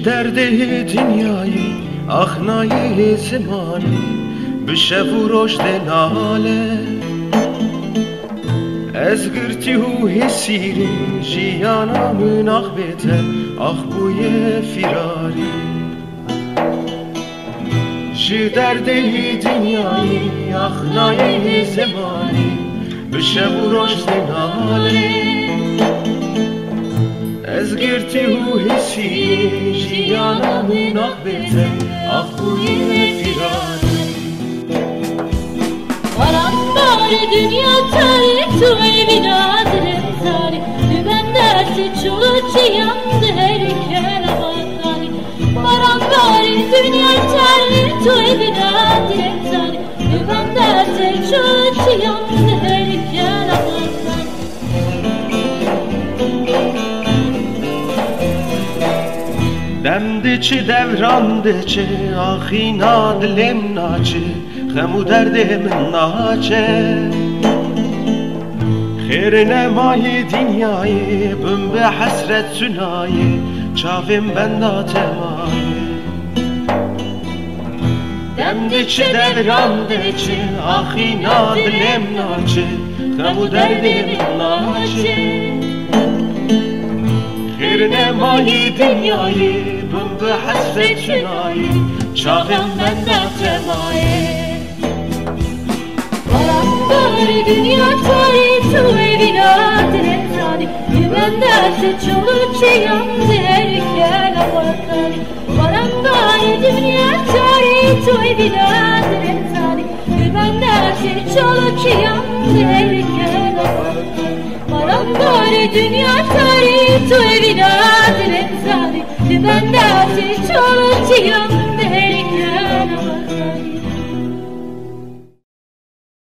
درده دنیایی اخنای زمانی بشه و رشد ناله از گرتی و حسیری جیانامون آخ بیته آخ بوی فراری جی درده دنیایی اخنای زمانی بشه و رشد ناله از گرتی و حسی جیانامون آخ بیته آخ بوی فراری Parambar dünya tarih tu evin adres tarih Dümen dersi çoluğu yandı her kere bakari Parambar dünya tarih tu evin adres tarih Dümen dersi çoluğu yandı her kere bakari Demdiçi devrandiçi ahina dilim naçi Xemu derdimin naçe Xeyr nemayi dünyayı büm be hasret sünayı Çavim benda temayi Demdiçi devrandiçi ahina dilim naçi Xemu derdimin naçe Xeyr nemayi dünyayı büm be hasret sünayı Çavim benda temayi Parambar dünya tarih tu evin adres tarih Dümen dersi çoluğu yandı her kere bakari Parambar dünya tarih tu evin adres tarih Dümen dersi çoluğu yandı her kere bakari Parambar dünya tarih tu evin adres tarih Dümen dersi çoluğu yandı